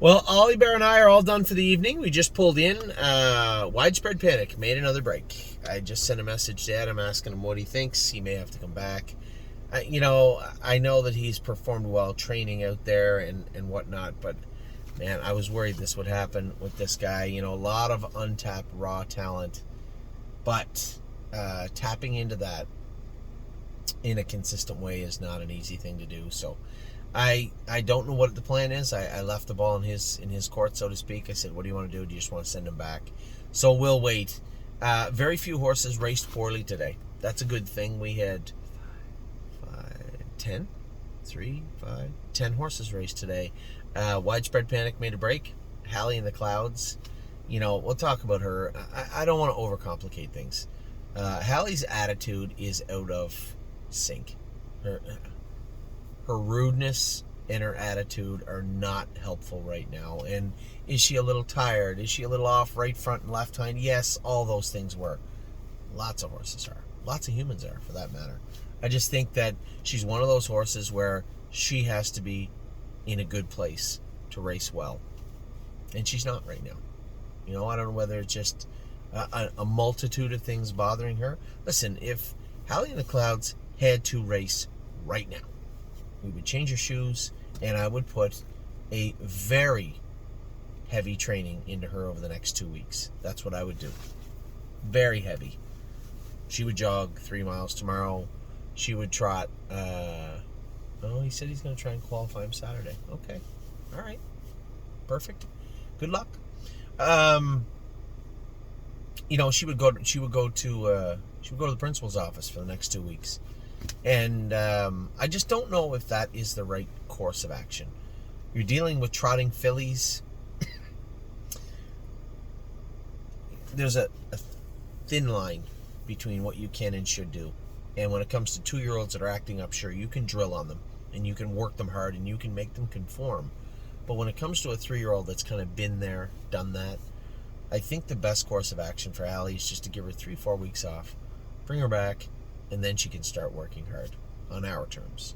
Well, Ollie Bear and I are all done for the evening. We just pulled in. Widespread panic. Made another break. I just sent a message to Adam asking him what he thinks. He may have to come back. I know that he's performed well training out there and whatnot, but man, I was worried this would happen with this guy. A lot of untapped raw talent, but tapping into that in a consistent way is not an easy thing to do. So I don't know what the plan is. I left the ball in his court, so to speak. I said, what do you want to do? Do you just want to send him back? So we'll wait. Very few horses raced poorly today. That's a good thing. We had 10 horses raced today. Widespread Panic made a break. Hallie in the Clouds. We'll talk about her. I don't want to overcomplicate things. Hallie's attitude is out of sync. Her rudeness and her attitude are not helpful right now. And is she a little tired? Is she a little off right front and left hind? Yes, all those things were. Lots of horses are. Lots of humans are, for that matter. I just think that she's one of those horses where she has to be in a good place to race well. And she's not right now. I don't know whether it's just a multitude of things bothering her. Listen, if Hallie in the Clouds had to race right now, we would change her shoes, and I would put a very heavy training into her over the next 2 weeks. That's what I would do. Very heavy. She would jog 3 miles tomorrow. She would trot. He said he's going to try and qualify him Saturday. Okay. All right. Perfect. Good luck. She would go to the principal's office for the next 2 weeks. And I just don't know if that is the right course of action. You're dealing with trotting fillies. There's a thin line between what you can and should do. And when it comes to 2-year-olds that are acting up, sure, you can drill on them and you can work them hard and you can make them conform. But when it comes to a 3-year-old that's kind of been there, done that, I think the best course of action for Allie is just to give her 3-4 weeks off, bring her back, and then she can start working hard on our terms.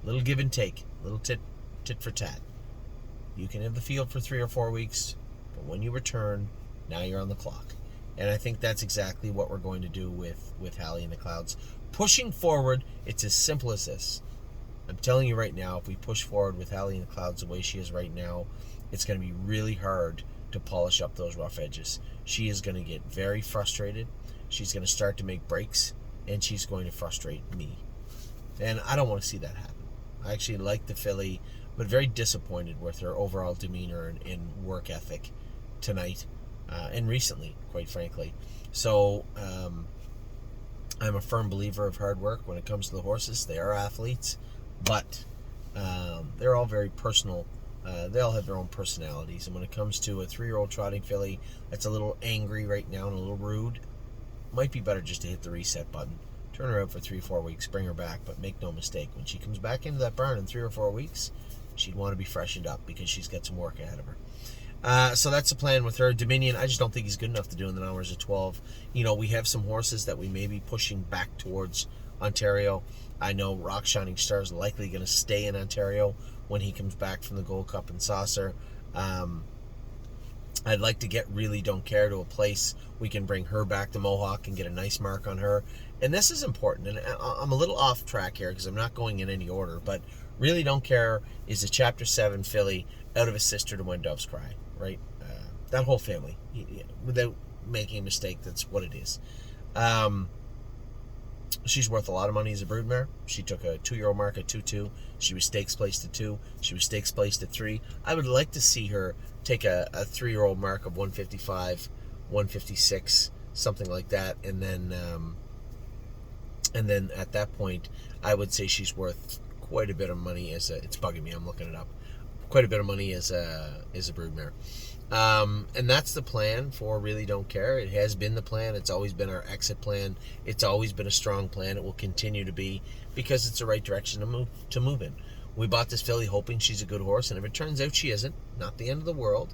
Little give and take, little tit for tat. You can have the field for 3 or 4 weeks, but when you return, now you're on the clock. And I think that's exactly what we're going to do with Hallie in the Clouds. Pushing forward, it's as simple as this. I'm telling you right now, if we push forward with Hallie in the Clouds the way she is right now, it's going to be really hard to polish up those rough edges. She is going to get very frustrated. She's going to start to make breaks, and she's going to frustrate me. And I don't want to see that happen. I actually like the filly, but very disappointed with her overall demeanor and work ethic tonight and recently, quite frankly. So I'm a firm believer of hard work when it comes to the horses. They are athletes, but they're all very personal. They all have their own personalities. And when it comes to a 3-year-old trotting filly that's a little angry right now and a little rude, might be better just to hit the reset button. Turn her out for 3-4 weeks, bring her back, but make no mistake, when she comes back into that barn in 3 or 4 weeks, she'd want to be freshened up because she's got some work ahead of her. So that's the plan with her. Dominion, I just don't think he's good enough to do in the numbers of 12. We have some horses that we may be pushing back towards Ontario. I know Rock Shining Star is likely going to stay in Ontario when he comes back from the Gold Cup and Saucer. I'd like to get Really Don't Care to a place we can bring her back to Mohawk and get a nice mark on her. And this is important. And I'm a little off track here because I'm not going in any order. But Really Don't Care is a Chapter 7 filly out of a sister to When Doves Cry, right? That whole family. Without making a mistake, that's what it is. She's worth a lot of money as a broodmare. She took a 2-year-old mark at 2-2. She was stakes placed at 2. She was stakes placed at 3. I would like to see her take a 3-year-old mark of 155, 156, something like that, and then at that point, I would say she's worth quite a bit of money as a. It's bugging me. I'm looking it up. Quite a bit of money as a broodmare. And that's the plan for Really Don't Care. It has been the plan. It's always been our exit plan. It's always been a strong plan. It will continue to be because it's the right direction to move in. We bought this filly hoping she's a good horse, and if it turns out she isn't, not the end of the world.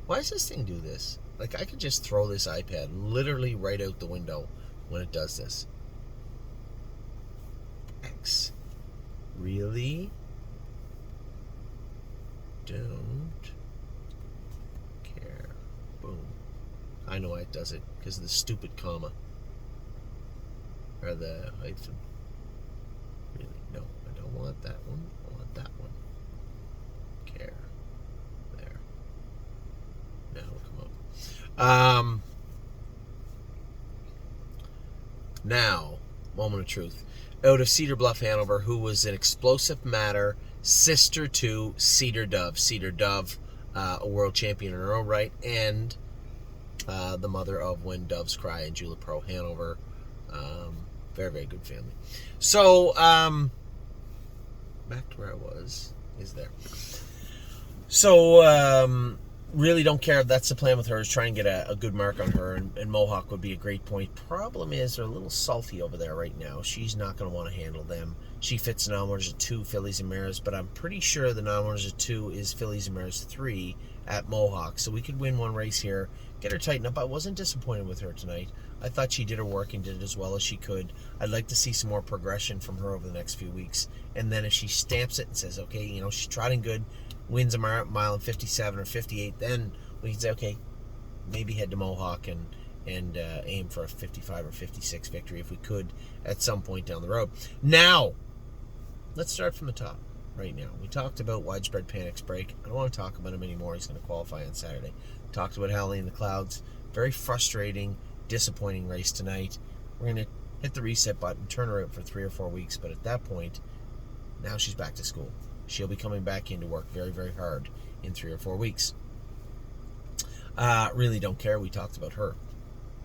Why does this thing do this? Like, I could just throw this iPad literally right out the window when it does this. X. Really? Don't I know why it does it, because of the stupid comma. Or the hyphen. Really, no, I don't want that one. I want that one. Care. There. Now it'll come up. Now, moment of truth. Out of Cedar Bluff, Hanover, who was an explosive matter, sister to Cedar Dove. Cedar Dove, a world champion in her own right, and the mother of When Doves Cry and Jula Pro, Hanover. Very, very good family. So, back to where I was, is there. So, really don't care. That's the plan with her, is try and get a good mark on her, and Mohawk would be a great point. Problem is, they're a little salty over there right now. She's not going to want to handle them. She fits non-winners of 2 fillies and mares, but I'm pretty sure the non-winners of 2 is fillies and mares 3 at Mohawk. So we could win one race here, get her tightened up. I wasn't disappointed with her tonight. I thought she did her work and did it as well as she could. I'd like to see some more progression from her over the next few weeks. And then if she stamps it and says, okay, you know, she's trotting good, wins a mile in 57 or 58, then we can say, okay, maybe head to Mohawk and aim for a 55 or 56 victory if we could at some point down the road. Now, let's start from the top right now. We talked about Widespread Panic's break. I don't want to talk about him anymore. He's going to qualify on Saturday. Talked about Howling in the Clouds. Very frustrating, disappointing race tonight. We're going to hit the reset button, turn her out for 3 or 4 weeks, but at that point, now she's back to school. She'll be coming back in to work very, very hard in 3 or 4 weeks. Really don't care. We talked about her.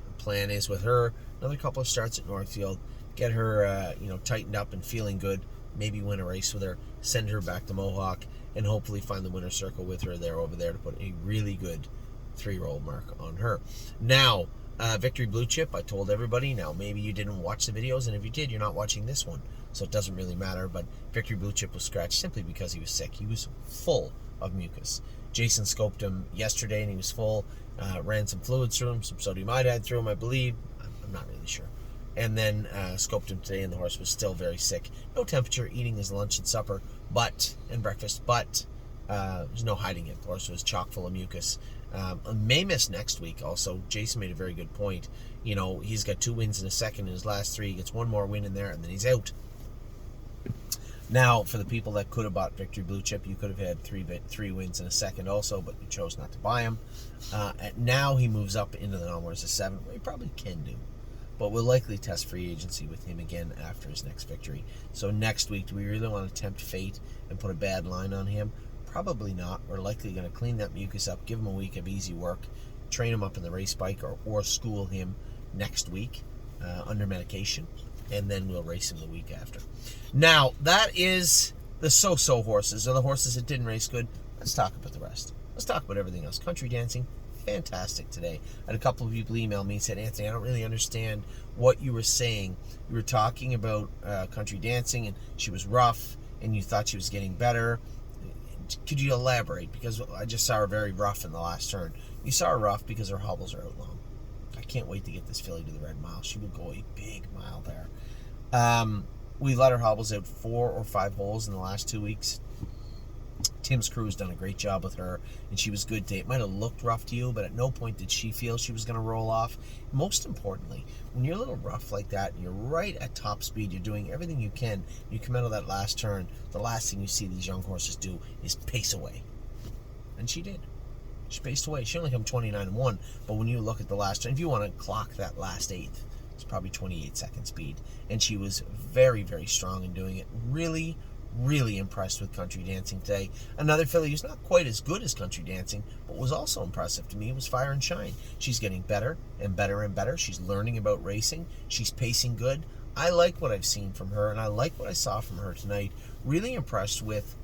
The plan is with her, another couple of starts at Northfield, get her tightened up and feeling good, maybe win a race with her, send her back to Mohawk, and hopefully find the winner's circle with her over there to put a really good 3-year-old mark on her. Now, Victory Blue Chip, I told everybody. Now, maybe you didn't watch the videos, and if you did, you're not watching this one, so it doesn't really matter, but Victory Blue Chip was scratched simply because he was sick. He was full of mucus. Jason scoped him yesterday, and he was full. Ran some fluids through him, some sodium iodide through him, I believe. I'm not really sure. And then scoped him today, and the horse was still very sick. No temperature, eating his lunch and supper, and breakfast, but there's no hiding it. The horse was chock full of mucus. May miss next week also. Jason made a very good point. You know, he's got 2 wins in a second in his last 3. He gets 1 more win in there, and then he's out. Now, for the people that could have bought Victory Blue Chip, you could have had 3 wins in a second also, but you chose not to buy him. Now he moves up into the non-winners of 7, where he probably can do. But we'll likely test free agency with him again after his next victory. So next week, do we really want to tempt fate and put a bad line on him? Probably not. We're likely going to clean that mucus up, give him a week of easy work, train him up in the race bike, or school him next week under medication, and then we'll race him the week after. Now, that is the so-so horses, or the horses that didn't race good. Let's talk about the rest. Let's talk about everything else. Country Dancing, fantastic today. I had a couple of people email me and said, Anthony, I don't really understand what you were saying. You were talking about Country Dancing, and she was rough, and you thought she was getting better. Could you elaborate? Because I just saw her very rough in the last turn. You saw her rough because her hobbles are out long. I can't wait to get this filly to the red mile. She would go a big mile there. We let her hobbles out 4 or 5 holes in the last 2 weeks. Tim's crew has done a great job with her, and she was good today. It might have looked rough to you, but at no point did she feel she was going to roll off. Most importantly, when you're a little rough like that, and you're right at top speed, you're doing everything you can, you come out of that last turn, the last thing you see these young horses do is pace away. And she did. She paced away. She only come 29-1, but when you look at the last turn, if you want to clock that last 8th, it's probably 28-second speed. And she was very, very strong in doing it. Really, really impressed with Country Dancing today. Another filly who's not quite as good as Country Dancing, but was also impressive to me, was Fire and Shine. She's getting better and better and better. She's learning about racing. She's pacing good. I like what I've seen from her, and I like what I saw from her tonight. Really impressed with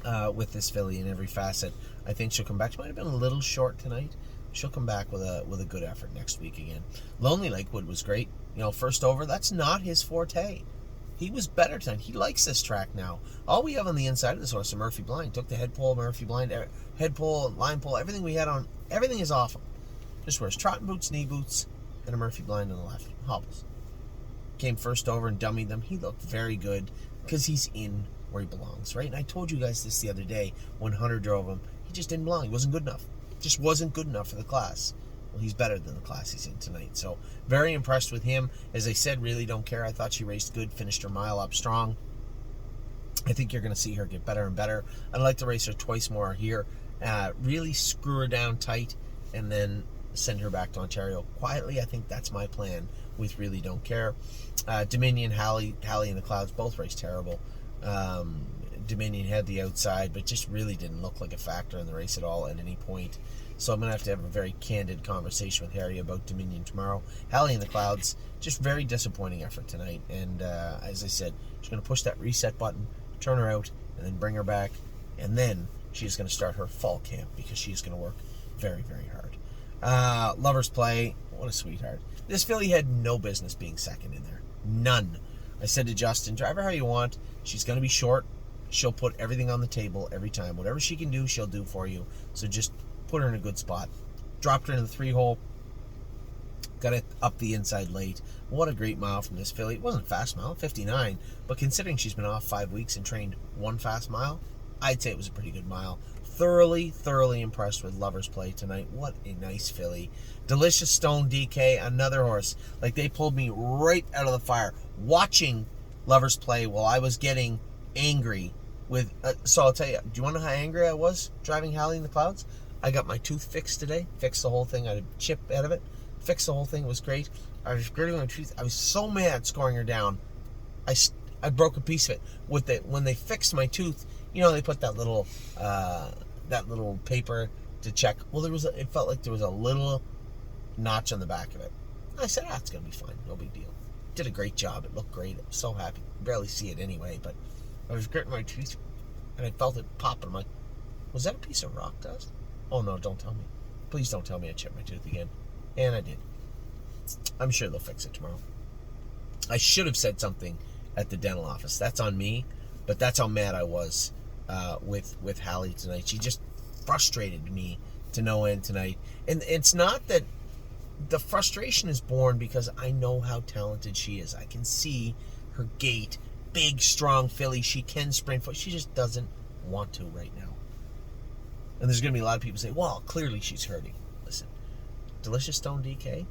this filly in every facet. I think she'll come back. She might have been a little short tonight. She'll come back with a good effort next week again. Lonely Lakewood was great. You know, first over, that's not his forte. He was better tonight. He likes this track now. All we have on the inside of this horse is Murphy Blind. Took the head pole, Murphy Blind, head pole, line pole, everything we had on, everything is off him. Just wears trotting boots, knee boots, and a Murphy Blind on the left. Hobbles. Came first over and dummied them. He looked very good because he's in where he belongs, right? And I told you guys this the other day when Hunter drove him. He just didn't belong. He wasn't good enough. just wasn't good enough for the class. Well, he's better than the class he's in tonight. So very impressed with him. As I said, really don't care. I thought she raced good, finished her mile up strong. I think you're going to see her get better and better. I'd like to race her twice more here. Really screw her down tight and then send her back to Ontario quietly. I think that's my plan with Really Don't Care. Dominion, Hallie in the Clouds both raced terrible. Dominion had the outside, but just really didn't look like a factor in the race at all at any point. So I'm going to have a very candid conversation with Harry about Dominion tomorrow. Hallie in the Clouds, just very disappointing effort tonight. And as I said, she's going to push that reset button, turn her out, and then bring her back. And then she's going to start her fall camp because she's going to work very, very hard. Lover's Play, what a sweetheart. This filly had no business being second in there. None. I said to Justin, drive her how you want. She's going to be short. She'll put everything on the table every time. Whatever she can do, she'll do for you. So just put her in a good spot. Dropped her in the 3-hole. Got it up the inside late. What a great mile from this filly. It wasn't a fast mile, 59. But considering she's been off 5 weeks and trained one fast mile, I'd say it was a pretty good mile. Thoroughly, thoroughly impressed with Lover's Play tonight. What a nice filly. Delicious Stone DK, another horse. Like, they pulled me right out of the fire watching Lover's Play while I was getting angry with... so I'll tell you, do you want to know how angry I was driving Hallie in the Clouds? I got my tooth fixed today. Fixed the whole thing. I had a chip out of it. Fixed the whole thing. It was great. I was gritting my tooth. I was so mad scoring her down. I broke a piece of it. When they fixed my tooth, you know, they put that little paper to check. Well, it felt like there was a little notch on the back of it. I said, it's going to be fine. No big deal. Did a great job. It looked great. I was so happy. Barely see it anyway, but I was gritting my tooth and I felt it pop. I'm like, was that a piece of rock dust? Oh no, don't tell me. Please don't tell me I chipped my tooth again. And I did. I'm sure they'll fix it tomorrow. I should have said something at the dental office. That's on me, but that's how mad I was with Hallie tonight. She just frustrated me to no end tonight. And it's not that the frustration is born because I know how talented she is. I can see her gait. Big, strong filly. She can sprint. She just doesn't want to right now. And there's going to be a lot of people say, well, clearly she's hurting. Listen, Delicious Stone DK,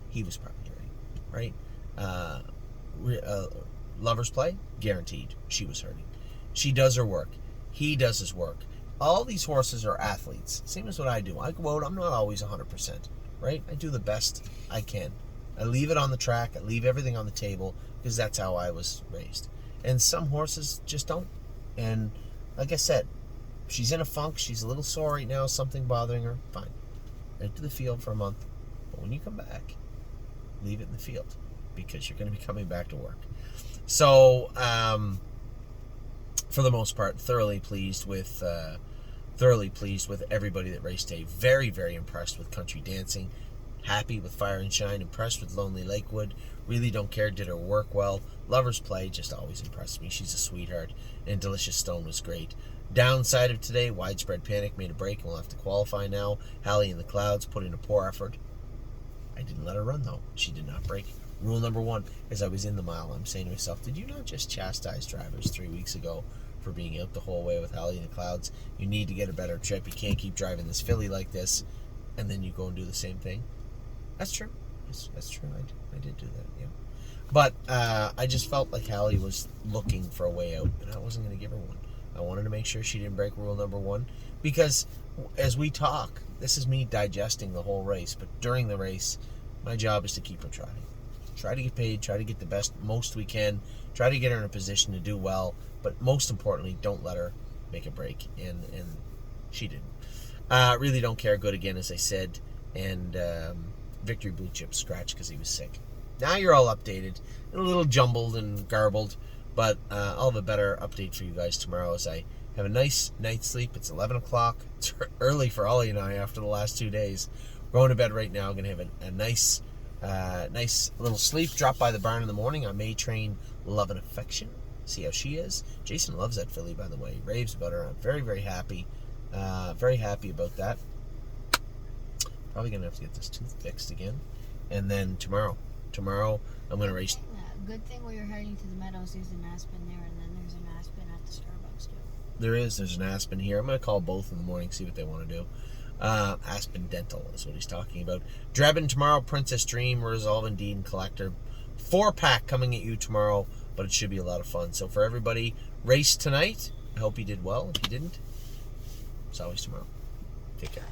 he was probably hurting, right? Lover's Play, guaranteed she was hurting. She does her work. He does his work. All these horses are athletes. Same as what I do. I go out, I'm not always 100%, right? I do the best I can. I leave it on the track. I leave everything on the table because that's how I was raised. And some horses just don't. And like I said, she's in a funk. She's a little sore right now. Something bothering her. Fine. Into the field for a month. But when you come back, leave it in the field because you're going to be coming back to work. So, for the most part, thoroughly pleased with everybody that raced today. Very, very impressed with Country Dancing. Happy with Fire and Shine. Impressed with Lonely Lakewood. Really Don't Care. Did her work well. Lover's Play just always impressed me. She's a sweetheart. And Delicious Stone was great. Downside of today, Widespread Panic made a break and we'll have to qualify now. Hallie in the Clouds put in a poor effort. I didn't let her run though. She did not break. Rule number 1, as I was in the mile, I'm saying to myself, did you not just chastise drivers 3 weeks ago for being out the whole way with Hallie in the Clouds? You need to get a better trip. You can't keep driving this filly like this and then you go and do the same thing. That's true. That's true. I did do that, yeah. But I just felt like Hallie was looking for a way out, and I wasn't going to give her one. I wanted to make sure she didn't break rule number 1, because as we talk, this is me digesting the whole race, but during the race, my job is to keep her trotting. Try to get paid, try to get the most we can, try to get her in a position to do well, but most importantly, don't let her make a break, and she didn't. Really Don't Care, good again, as I said, and Victory Blue Chip scratch because he was sick. Now you're all updated, a little jumbled and garbled, but I'll have a better update for you guys tomorrow as I have a nice night's sleep. It's 11 o'clock. It's early for Ollie and I after the last 2 days. We're going to bed right now. I'm going to have a nice little sleep. Drop by the barn in the morning. I may train Love and Affection. See how she is. Jason loves that filly, by the way. He raves about her. I'm very, very happy. Very happy about that. Probably going to have to get this tooth fixed again. And then tomorrow I'm going to race. Good thing where you're heading to the meadows, there's an aspen there, and then there's an aspen at the Starbucks too. There's an aspen here. I'm going to call both in the morning, see what they want to do. Aspen Dental is what he's talking about. Drebin tomorrow, Princess Dream, Resolve Indeed, and Collector. 4-pack coming at you tomorrow, but it should be a lot of fun. So for everybody, race tonight. I hope you did well. If you didn't, it's always tomorrow. Take care.